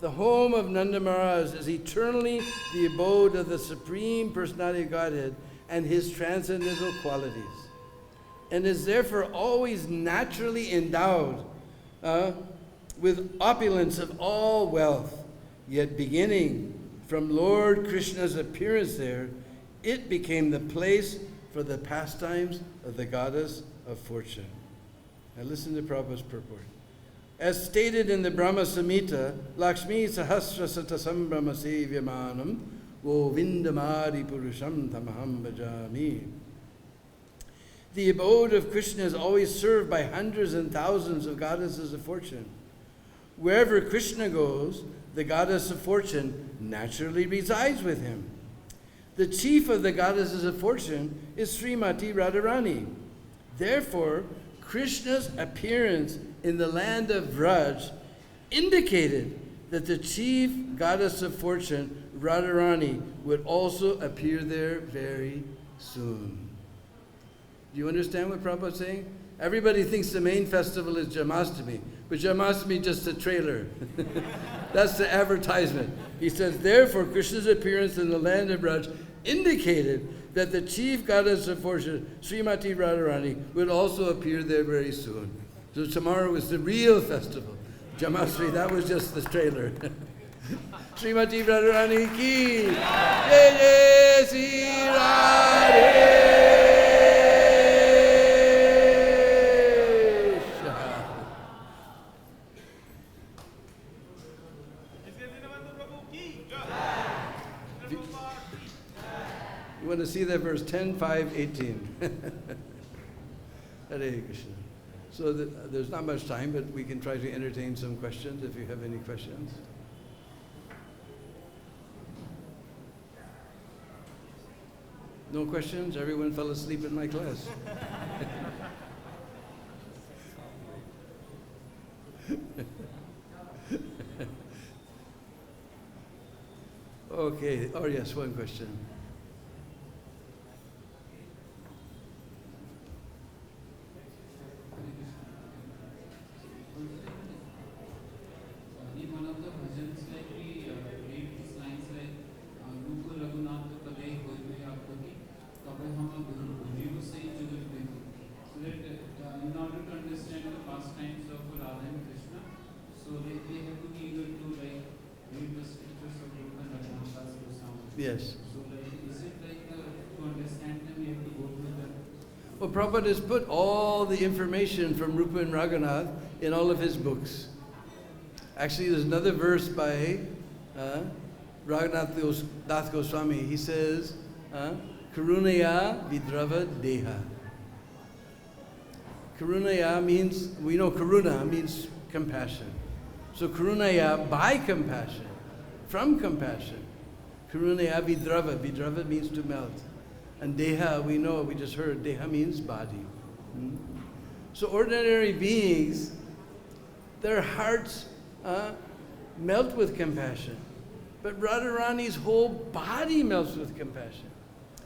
Speaker 1: the home of Nanda Maharaj is eternally the abode of the Supreme Personality of Godhead and his transcendental qualities, and is therefore always naturally endowed with opulence of all wealth. Yet beginning from Lord Krishna's appearance there, it became the place for the pastimes of the goddess of fortune. Now listen to Prabhupada's purport. As stated in the Brahma Samhita, Lakshmi Sahasra Satasam Brahma Sevyamanam Govindamadi Purusham Tamaham Bhajami. The abode of Krishna is always served by hundreds and thousands of goddesses of fortune. Wherever Krishna goes, the goddess of fortune naturally resides with him. The chief of the goddesses of fortune is Srimati Radharani. Therefore, Krishna's appearance in the land of Vraj indicated that the chief goddess of fortune, Radharani, would also appear there very soon. Do you understand what Prabhupada is saying? Everybody thinks the main festival is Janmashtami, but Janmashtami is just a trailer. That's the advertisement. He says, therefore, Krishna's appearance in the land of Braj indicated that the chief goddess of fortune, Srimati Radharani, would also appear there very soon. So tomorrow is the real festival. Janmashtami, that was just the trailer. Srimati Radharani ki jai jai Sri Radhe. You want to see that verse 10, 5, 18. Hare Krishna. So there's not much time, but we can try to entertain some questions if you have any questions. No questions? Everyone fell asleep in my class. Okay. Oh yes, one question. Yes.
Speaker 2: So like, is it like to understand them, you have to go through the
Speaker 1: Well, Prabhupada has put all the information from Rupa and Raghunath in all of his books. Actually, there's another verse by Raghunath Das Goswami. He says, Karunaya vidrava deha. Karunaya means, we know karuna means compassion. So karunaya, by compassion, from compassion. Karunaya vidrava. Vidrava means to melt. And deha, we know, we just heard, deha means body. So ordinary beings, their hearts melt with compassion. But Radharani's whole body melts with compassion.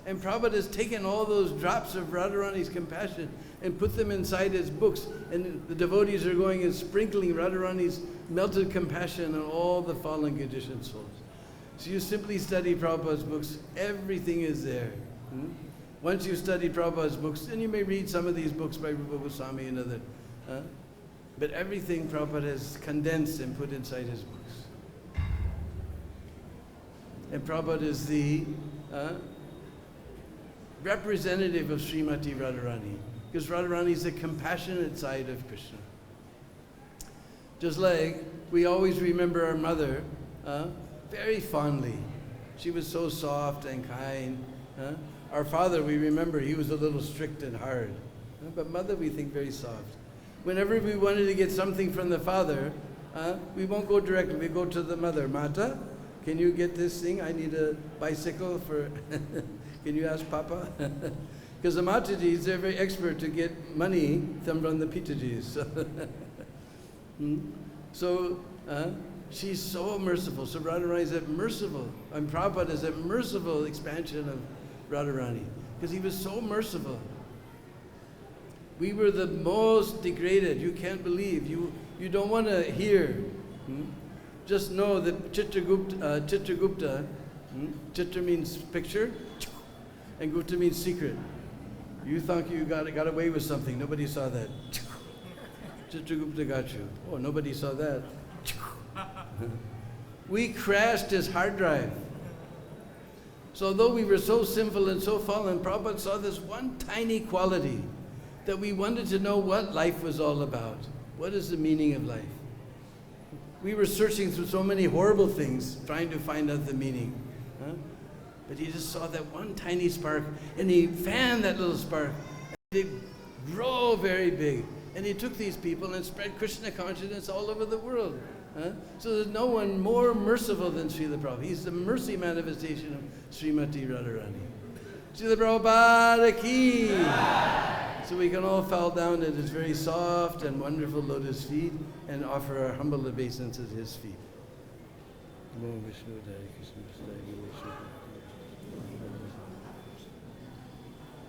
Speaker 1: And Prabhupada has taken all those drops of Radharani's compassion and put them inside his books. And the devotees are going and sprinkling Radharani's melted compassion on all the fallen conditioned souls. So you simply study Prabhupada's books, everything is there. Once you study Prabhupada's books, then you may read some of these books by Rupa Goswami and other. But everything Prabhupada has condensed and put inside his books. And Prabhupada is the representative of Srimati Radharani, because Radharani is the compassionate side of Krishna. Just like we always remember our mother very fondly. She was so soft and kind. Our father, we remember, he was a little strict and hard. But mother, we think very soft. Whenever we wanted to get something from the father, we won't go directly, we go to the mother. Mata, can you get this thing? I need a bicycle for, can you ask Papa? Because the Matajis, they're very expert to get money from the Pitajis. So she's so merciful. So Radharani is a merciful, and Prabhupada is a merciful expansion of Radharani, because he was so merciful. We were the most degraded. You can't believe. You don't want to hear. Just know that Chitragupta, Chitra means picture, and Gupta means secret. You thought you got away with something. Nobody saw that. Chitragupta got you. Oh, nobody saw that. We crashed his hard drive. So although we were so sinful and so fallen, Prabhupada saw this one tiny quality that we wanted to know what life was all about. What is the meaning of life? We were searching through so many horrible things, trying to find out the meaning. But he just saw that one tiny spark, and he fanned that little spark, and it grew very big. And he took these people and spread Krishna consciousness all over the world. So there's no one more merciful than Srila Prabhupada. He's the mercy manifestation of Srimati Radharani. Srila Prabhupada ki! So we can all fall down at his very soft and wonderful lotus feet and offer our humble obeisance at his feet. Namo Vishnu Hare Krishna Hare Krishna.